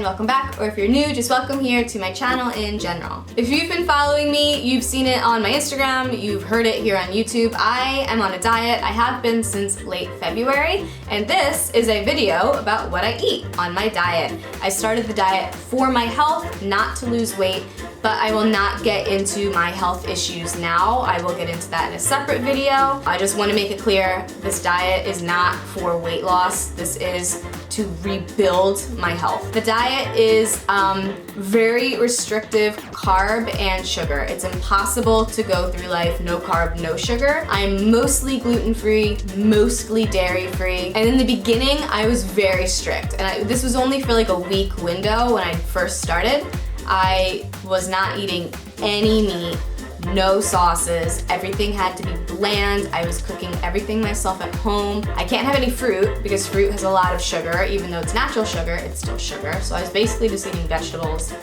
welcome back, or if you're new, just welcome here to my channel in general. If you've been following me, you've seen it on my Instagram, you've heard it here on YouTube. I am on a diet. I have been since late February, and this is a video about what I eat on my diet. I started the diet for my health, not to lose weight, but I will not get into my health issues now. I will get into that in a separate video. I just want to make it clear, this diet is not for weight loss. This is to rebuild my health. The diet is very restrictive carb and sugar. It's impossible to go through life no carb, no sugar. I'm mostly gluten-free, mostly dairy-free. And in the beginning, I was very strict. And this was only for like a week window when I first started. I was not eating any meat, no sauces, everything had to be bland. I was cooking everything myself at home. I can't have any fruit because fruit has a lot of sugar. Even though it's natural sugar, it's still sugar. So I was basically just eating vegetables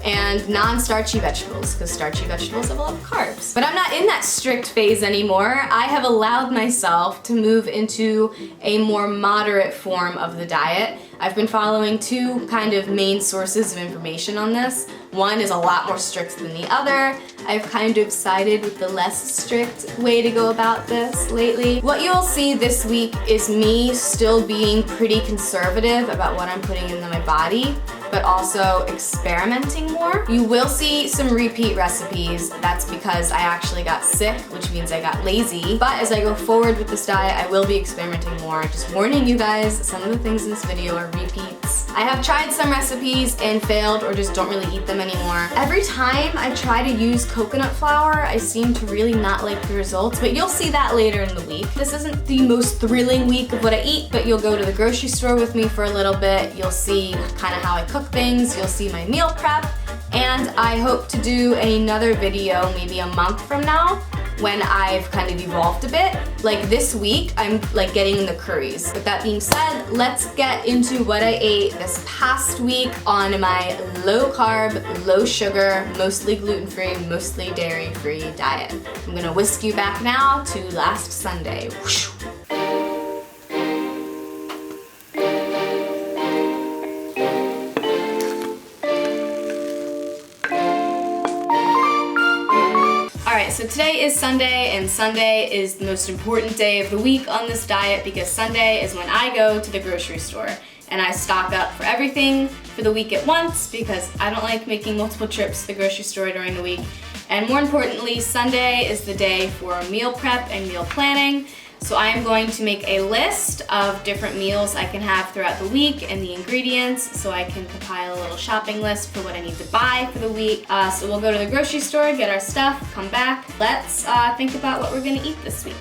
and non-starchy vegetables, because starchy vegetables have a lot of carbs. But I'm not in that strict phase anymore. I have allowed myself to move into a more moderate form of the diet. I've been following two kind of main sources of information on this. One is a lot more strict than the other. I've kind of sided with the less strict way to go about this lately. What you'll see this week is me still being pretty conservative about what I'm putting into my body, but also experimenting more. You will see some repeat recipes. That's because I actually got sick, which means I got lazy. But as I go forward with this diet, I will be experimenting more. Just warning you guys, some of the things in this video are repeats. I have tried some recipes and failed or just don't really eat them anymore. Every time I try to use coconut flour, I seem to really not like the results, but you'll see that later in the week. This isn't the most thrilling week of what I eat, but you'll go to the grocery store with me for a little bit. You'll see kind of how I cook things, you'll see my meal prep, and I hope to do another video maybe a month from now when I've kind of evolved a bit. Like this week, I'm like getting in the curries. With that being said, let's get into what I ate this past week on my low carb, low sugar, mostly gluten-free, mostly dairy-free diet. I'm gonna whisk you back now to last Sunday. Whoosh. Alright, so today is Sunday, and Sunday is the most important day of the week on this diet because Sunday is when I go to the grocery store and I stock up for everything for the week at once because I don't like making multiple trips to the grocery store during the week. And more importantly, Sunday is the day for meal prep and meal planning. So I am going to make a list of different meals I can have throughout the week and the ingredients so I can compile a little shopping list for what I need to buy for the week. So we'll go to the grocery store, get our stuff, come back. Let's think about what we're gonna eat this week.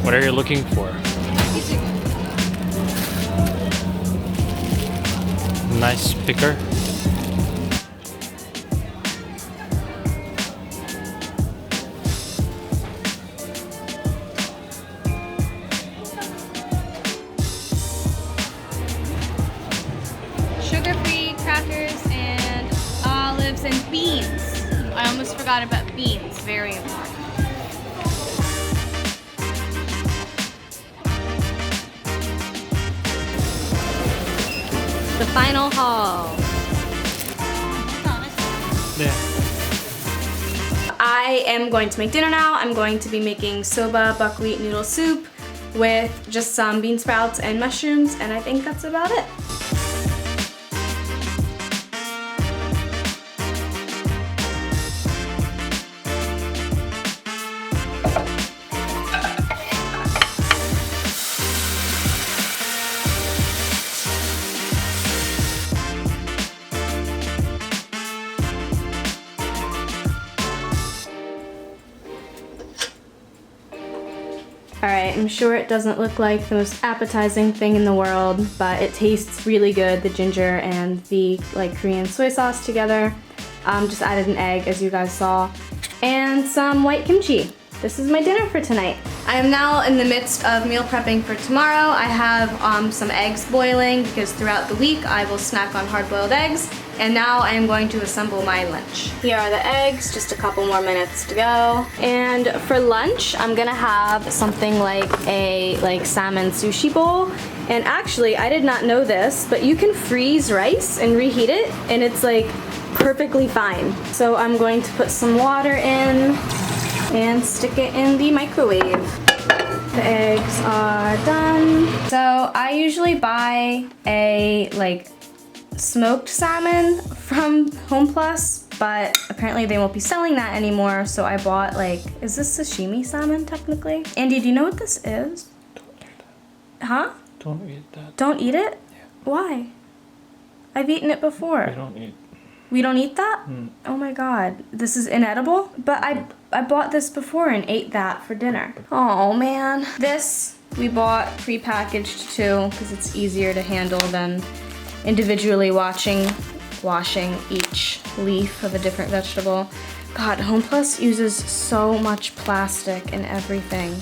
What are you looking for? Nice picker. Sugar-free crackers and olives and beans. I almost forgot about beans, very important. The final haul. Yeah. I am going to make dinner now. I'm going to be making soba buckwheat noodle soup with just some bean sprouts and mushrooms, and I think that's about it. Alright, I'm sure it doesn't look like the most appetizing thing in the world, but it tastes really good, the ginger and the Korean soy sauce together. Just added an egg, as you guys saw, and some white kimchi. This is my dinner for tonight. I am now in the midst of meal prepping for tomorrow. I have some eggs boiling because throughout the week I will snack on hard-boiled eggs. And now I am going to assemble my lunch. Here are the eggs, just a couple more minutes to go. And for lunch, I'm gonna have something like a salmon sushi bowl. And actually, I did not know this, but you can freeze rice and reheat it, and it's like perfectly fine. So I'm going to put some water in and stick it in the microwave. The eggs are done. So I usually buy a smoked salmon from Homeplus, but apparently they won't be selling that anymore, so I bought is this sashimi salmon technically? Andy, do you know what this is? Don't eat that. Huh? Don't eat that. Don't eat it? Yeah. Why? I've eaten it before. We don't eat. We don't eat that? Oh my god, this is inedible? But I bought this before and ate that for dinner. Oh man. This we bought prepackaged too, because it's easier to handle than individually washing each leaf of a different vegetable. God, Homeplus uses so much plastic in everything.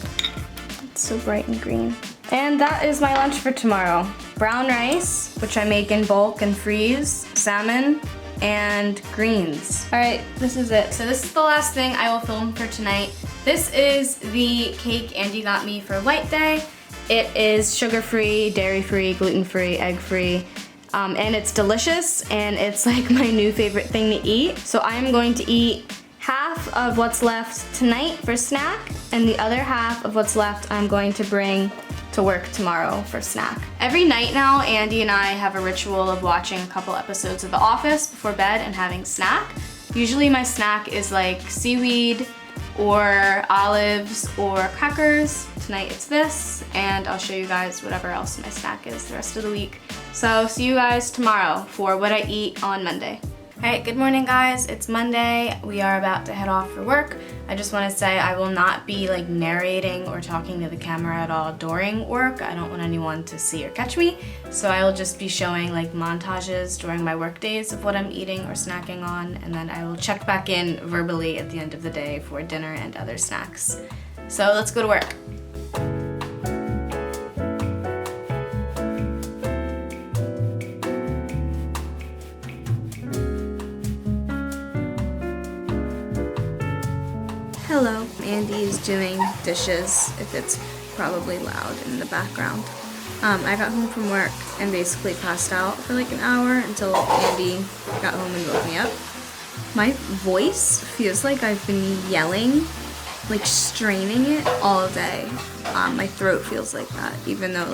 It's so bright and green. And that is my lunch for tomorrow. Brown rice, which I make in bulk and freeze, salmon, and greens. All right, this is it. So this is the last thing I will film for tonight. This is the cake Andy got me for White Day. It is sugar-free, dairy-free, gluten-free, egg-free. And it's delicious, and it's like my new favorite thing to eat. So I'm going to eat half of what's left tonight for snack, and the other half of what's left I'm going to bring to work tomorrow for snack. Every night now, Andy and I have a ritual of watching a couple episodes of The Office before bed and having snack. Usually my snack is like seaweed or olives or crackers. Tonight it's this, and I'll show you guys whatever else my snack is the rest of the week. So see you guys tomorrow for what I eat on Monday. All right, good morning guys. It's Monday. We are about to head off for work. I just want to say I will not be narrating or talking to the camera at all during work. I don't want anyone to see or catch me. So I will just be showing montages during my work days of what I'm eating or snacking on, and then I will check back in verbally at the end of the day for dinner and other snacks. So let's go to work. Hello, Andy is doing dishes, if it's probably loud in the background. I got home from work and basically passed out for an hour until Andy got home and woke me up. My voice feels like I've been yelling, straining it all day. My throat feels like that, even though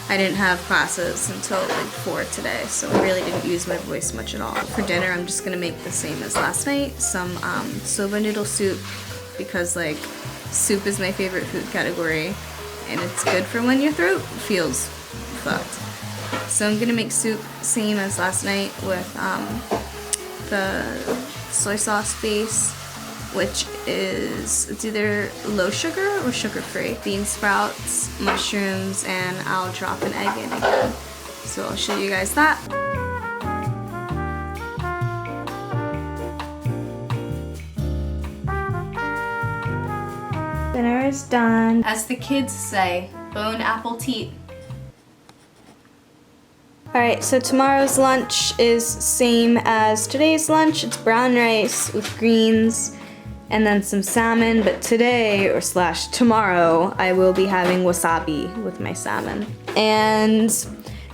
I didn't have classes until 4 today, so I really didn't use my voice much at all. For dinner, I'm just gonna make the same as last night, some soba noodle soup, because soup is my favorite food category, and it's good for when your throat feels fucked. So I'm gonna make soup same as last night with the soy sauce base, which is, it's either low sugar or sugar-free. Bean sprouts, mushrooms, and I'll drop an egg in again. So I'll show you guys that. Dinner is done. As the kids say, bon appetit. Alright, so tomorrow's lunch is same as today's lunch. It's brown rice with greens and then some salmon, but today, or / tomorrow, I will be having wasabi with my salmon. And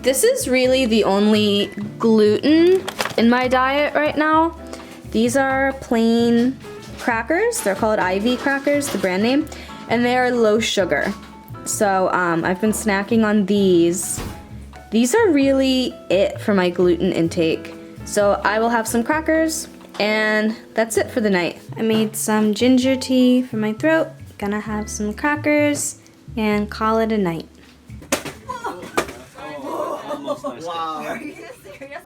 this is really the only gluten in my diet right now. These are plain crackers. They're called Ivy crackers, the brand name, and they are low sugar. So I've been snacking on these. These are really it for my gluten intake. So I will have some crackers, and that's it for the night. I made some ginger tea for my throat. Gonna have some crackers and call it a night. Wow. Are you serious?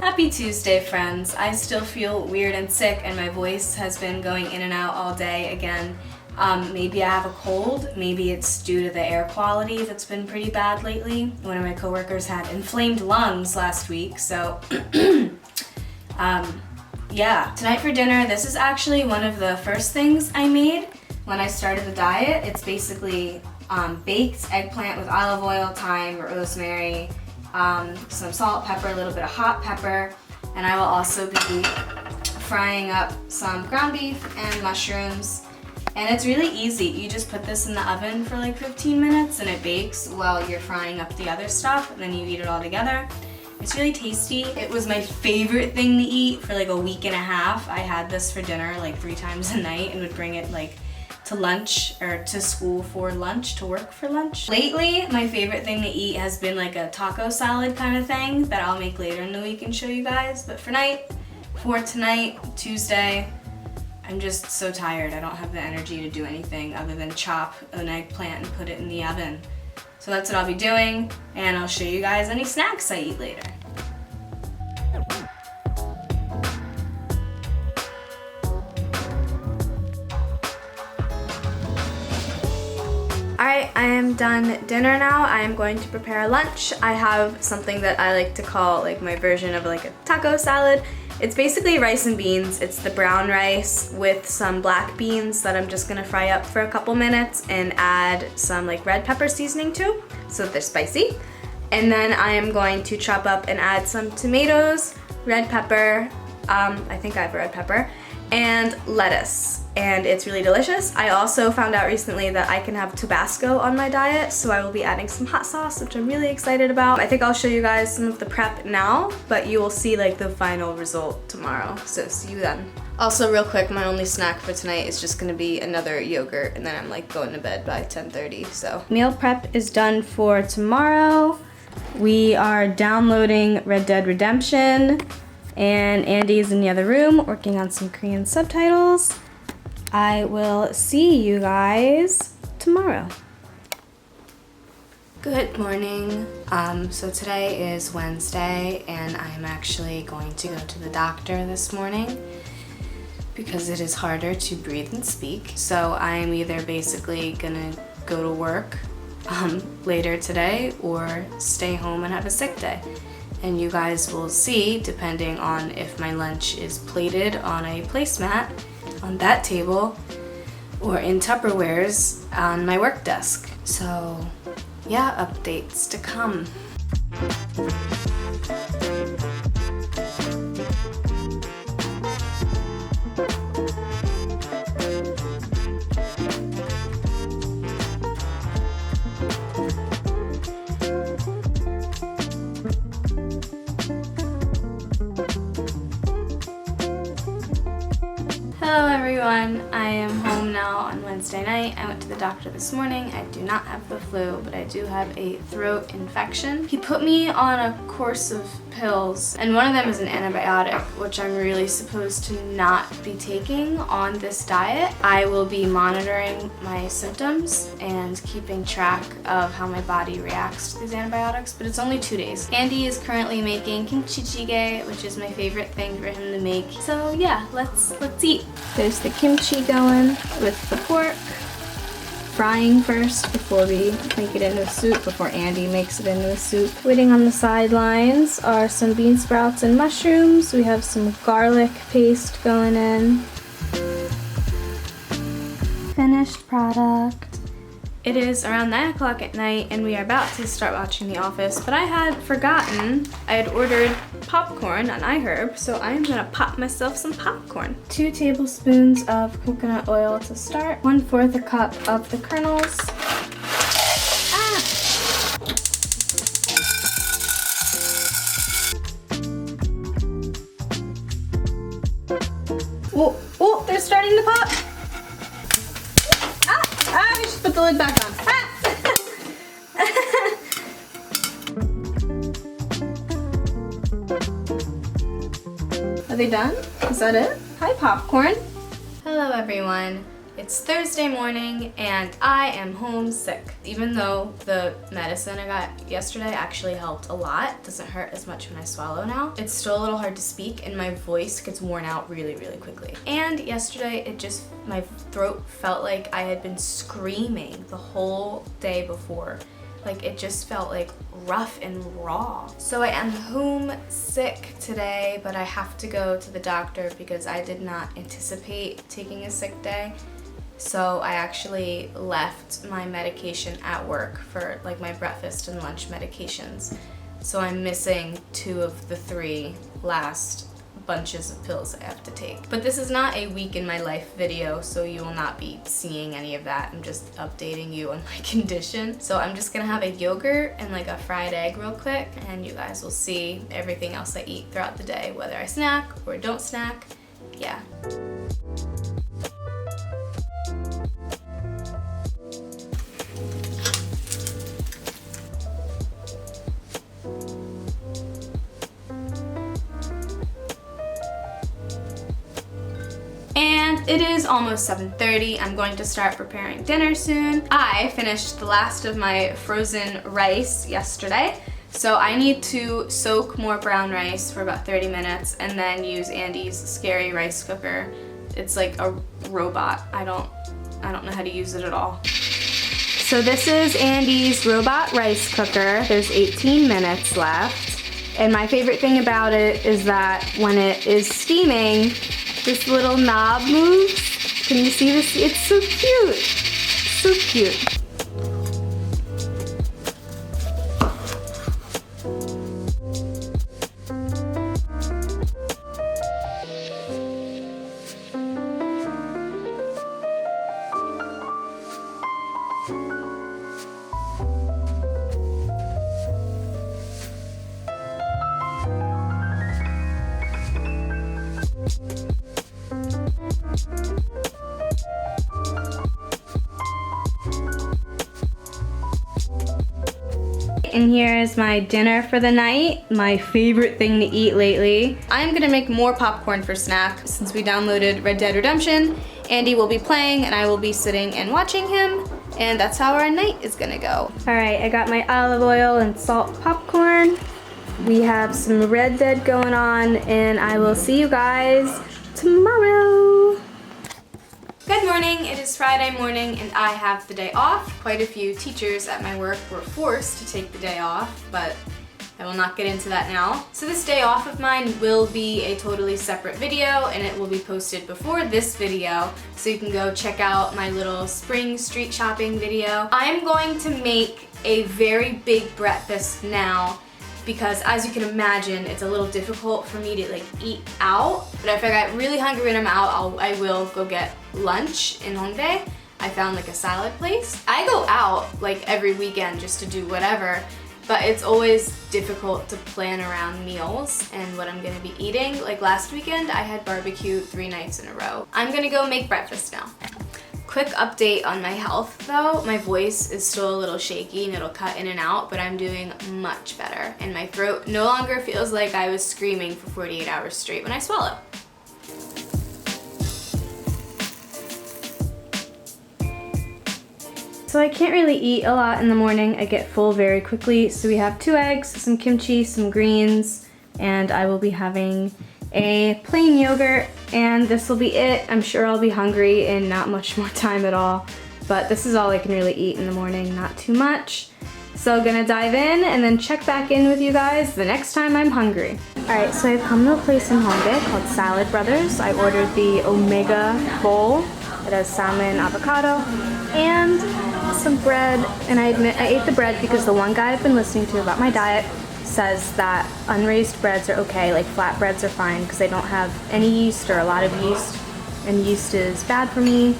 Happy Tuesday, friends. I still feel weird and sick, and my voice has been going in and out all day again. Maybe I have a cold, maybe it's due to the air quality that's been pretty bad lately. One of my coworkers had inflamed lungs last week, so yeah. Tonight for dinner, this is actually one of the first things I made when I started the diet. It's basically baked eggplant with olive oil, thyme, rosemary, some salt, pepper, a little bit of hot pepper, and I will also be frying up some ground beef and mushrooms. And it's really easy. You just put this in the oven for like 15 minutes and it bakes while you're frying up the other stuff, and then you eat it all together. It's really tasty. It was my favorite thing to eat for like a week and a half. I had this for dinner like 3 times a night and would bring it like to lunch or to school for lunch, to work for lunch. Lately, my favorite thing to eat has been like a taco salad kind of thing that I'll make later in the week and show you guys. But for tonight, Tuesday, I'm just so tired. I don't have the energy to do anything other than chop an eggplant and put it in the oven. So that's what I'll be doing, and I'll show you guys any snacks I eat later. Alright, I am done dinner now. I am going to prepare lunch. I have something that I like to call like my version of like a taco salad. It's basically rice and beans. It's the brown rice with some black beans that I'm just gonna fry up for a couple minutes and add some like red pepper seasoning to, so that they're spicy. And then I am going to chop up and add some tomatoes, red pepper, I think I have red pepper, and lettuce. And it's really delicious. I also found out recently that I can have Tabasco on my diet, so I will be adding some hot sauce, which I'm really excited about. I think I'll show you guys some of the prep now, but you will see like the final result tomorrow, so see you then. Also real quick, my only snack for tonight is just gonna be another yogurt, and then I'm like going to bed by 10:30, so. Meal prep is done for tomorrow. We are downloading Red Dead Redemption, and Andy is in the other room working on some Korean subtitles. I will see you guys tomorrow. Good morning. So today is Wednesday and I'm actually going to go to the doctor this morning because it is harder to breathe and speak. So I am either basically gonna go to work later today or stay home and have a sick day. And you guys will see, depending on if my lunch is plated on a placemat on that table or in Tupperwares on my work desk. So yeah, updates to come. Hello everyone, I am home now on Wednesday night. I went to the doctor this morning. I do not have the flu, but I do have a throat infection. He put me on a course of pills, and one of them is an antibiotic, which I'm really supposed to not be taking on this diet. I will be monitoring my symptoms and keeping track of how my body reacts to these antibiotics, but it's only 2 days. Andy is currently making kimchi jjigae, which is my favorite thing for him to make. So yeah, let's eat. There's the kimchi going with the pork. Frying first before we make it into a soup, before Andy makes it into a soup. Waiting on the sidelines are some bean sprouts and mushrooms. We have some garlic paste going in. Finished product. It is around 9 o'clock at night and we are about to start watching The Office, but I had forgotten I had ordered popcorn on iHerb, so I'm gonna pop myself some popcorn. 2 tablespoons of coconut oil to start, 1/4 a cup of the kernels. Oh, they're starting to pop. I should put the lid back on. Are they done? Is that it? Hi, popcorn. Hello, everyone. It's Thursday morning and I am homesick. Even though the medicine I got yesterday actually helped a lot, it doesn't hurt as much when I swallow now, it's still a little hard to speak and my voice gets worn out really quickly. And yesterday my throat felt like I had been screaming the whole day before. Like it just felt like rough and raw. So I am homesick today, but I have to go to the doctor because I did not anticipate taking a sick day. So I actually left my medication at work for like my breakfast and lunch medications. So I'm missing 2 of the 3 last bunches of pills I have to take. But this is not a week in my life video, so you will not be seeing any of that. I'm just updating you on my condition. So I'm just gonna have a yogurt and like a fried egg real quick, and you guys will see everything else I eat throughout the day, whether I snack or don't snack. Yeah. It is almost 7:30. I'm going to start preparing dinner soon. I finished the last of my frozen rice yesterday, so I need to soak more brown rice for about 30 minutes and then use Andy's scary rice cooker. It's like a robot. I don't know how to use it at all. So this is Andy's robot rice cooker. There's 18 minutes left. And my favorite thing about it is that when it is steaming, this little knob moves. Can you see this? It's so cute. So cute. And here is my dinner for the night, my favorite thing to eat lately. I'm gonna make more popcorn for snack. Since we downloaded Red Dead Redemption, Andy will be playing and I will be sitting and watching him, and that's how our night is gonna go. All right, I got my olive oil and salt popcorn. We have some Red Dead going on, and I will see you guys tomorrow. Good morning, it is Friday morning and I have the day off. Quite a few teachers at my work were forced to take the day off, but I will not get into that now. So this day off of mine will be a totally separate video, and it will be posted before this video, so you can go check out my little spring street shopping video. I'm going to make a very big breakfast now, because as you can imagine, it's a little difficult for me to like eat out. But if I get really hungry when I'm out, I will go get lunch in Hongdae. I found like a salad place. I go out like every weekend just to do whatever, but it's always difficult to plan around meals and what I'm gonna be eating. Like last weekend, I had barbecue 3 nights in a row. I'm gonna go make breakfast now. Quick update on my health though. My voice is still a little shaky and it'll cut in and out, but I'm doing much better. And my throat no longer feels like I was screaming for 48 hours straight when I swallow. So I can't really eat a lot in the morning. I get full very quickly. So we have 2 eggs, some kimchi, some greens, and I will be having a plain yogurt, and this will be it. I'm sure I'll be hungry in not much more time at all, but this is all I can really eat in the morning, not too much. So gonna dive in and then check back in with you guys the next time I'm hungry. Alright, so I've come to a place in Hongdae called Salad Brothers. I ordered the Omega bowl. It has salmon, avocado, and some bread, and I admit I ate the bread because the one guy I've been listening to about my diet says that unraised breads are okay, like flat breads are fine because they don't have any yeast or a lot of yeast, and yeast is bad for me.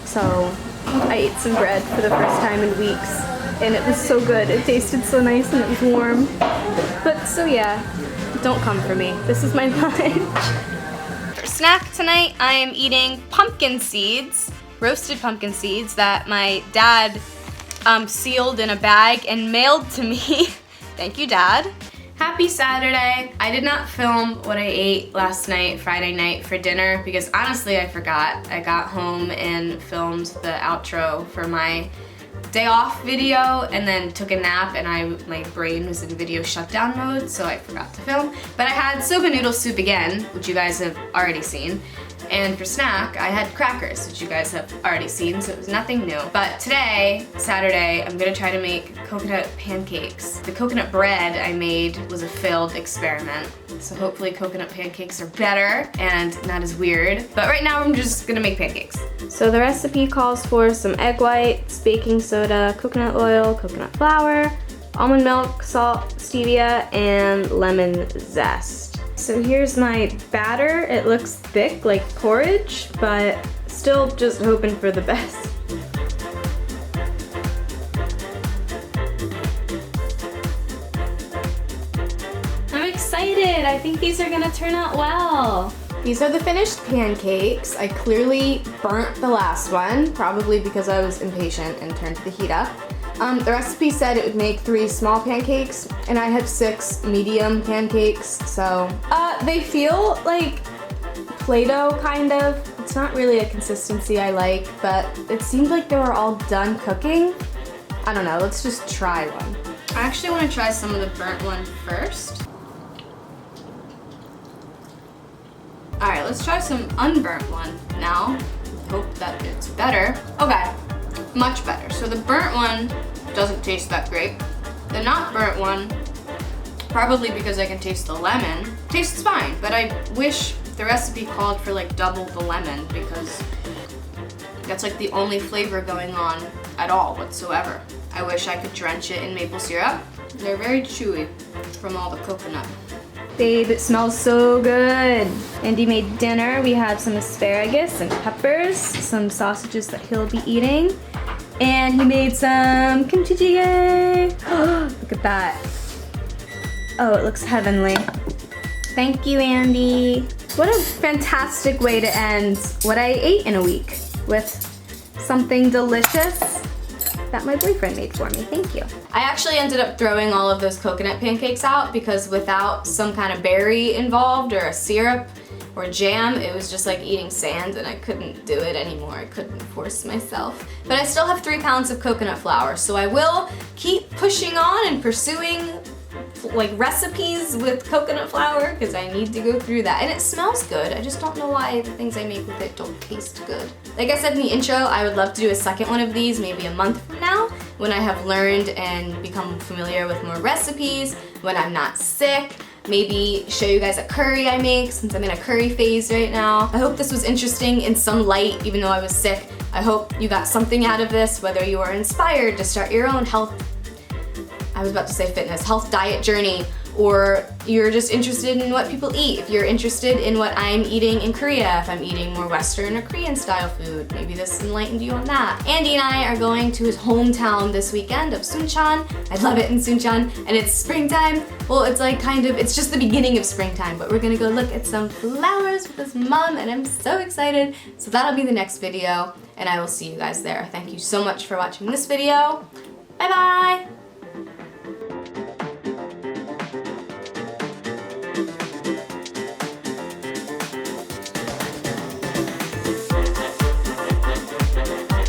So I ate some bread for the first time in weeks, and it was so good. It tasted so nice and it was warm. But so yeah, don't come for me. This is my lunch. For snack tonight, I am eating pumpkin seeds, roasted pumpkin seeds that my dad sealed in a bag and mailed to me. Thank you, Dad. Happy Saturday. I did not film what I ate last night, Friday night, for dinner because honestly I forgot. I got home and filmed the outro for my day off video and then took a nap and my brain was in video shutdown mode, so I forgot to film. But I had soba noodle soup again, which you guys have already seen. And for snack, I had crackers, which you guys have already seen, so it was nothing new. But today, Saturday, I'm gonna try to make coconut pancakes. The coconut bread I made was a failed experiment, so hopefully coconut pancakes are better and not as weird. But right now, I'm just gonna make pancakes. So the recipe calls for some egg whites, baking soda, coconut oil, coconut flour, almond milk, salt, stevia, and lemon zest. So here's my batter. It looks thick like porridge, but still just hoping for the best. I'm excited. I think these are gonna turn out well. These are the finished pancakes. I clearly burnt the last one, probably because I was impatient and turned the heat up. The recipe said it would make 3 small pancakes, and I had 6 medium pancakes, so they feel like Play-Doh, kind of. It's not really a consistency I like, but it seemed like they were all done cooking. I don't know, let's just try one. I actually want to try some of the burnt one first. Alright, let's try some unburnt one now. Hope that it's better. Okay, much better. So the burnt one doesn't taste that great. The not burnt one, probably because I can taste the lemon, tastes fine, but I wish the recipe called for like double the lemon because that's like the only flavor going on at all whatsoever. I wish I could drench it in maple syrup. They're very chewy from all the coconut. Babe, it smells so good. Andy made dinner. We have some asparagus and peppers, some sausages that he'll be eating. And he made some kimchi jjigae. Look at that. Oh, it looks heavenly. Thank you, Andy. What a fantastic way to end what I ate in a week with something delicious that my boyfriend made for me. Thank you. I actually ended up throwing all of those coconut pancakes out because without some kind of berry involved or a syrup or jam, it was just like eating sand and I couldn't do it anymore. I couldn't force myself. But I still have 3 pounds of coconut flour, so I will keep pushing on and pursuing like recipes with coconut flour because I need to go through that. And it smells good. I just don't know why the things I make with it don't taste good. Like I said in the intro, I would love to do a second one of these maybe a month from now when I have learned and become familiar with more recipes, when I'm not sick. Maybe show you guys a curry I make since I'm in a curry phase right now. I hope this was interesting in some light even though I was sick. I hope you got something out of this, whether you are inspired to start your own health diet journey, or you're just interested in what people eat. If you're interested in what I'm eating in Korea, if I'm eating more Western or Korean style food, maybe this enlightened you on that. Andy and I are going to his hometown this weekend of Suncheon. I love it in Suncheon, and it's springtime. Well, it's like it's just the beginning of springtime, but we're gonna go look at some flowers with his mom, and I'm so excited. So that'll be the next video, and I will see you guys there. Thank you so much for watching this video. Bye bye!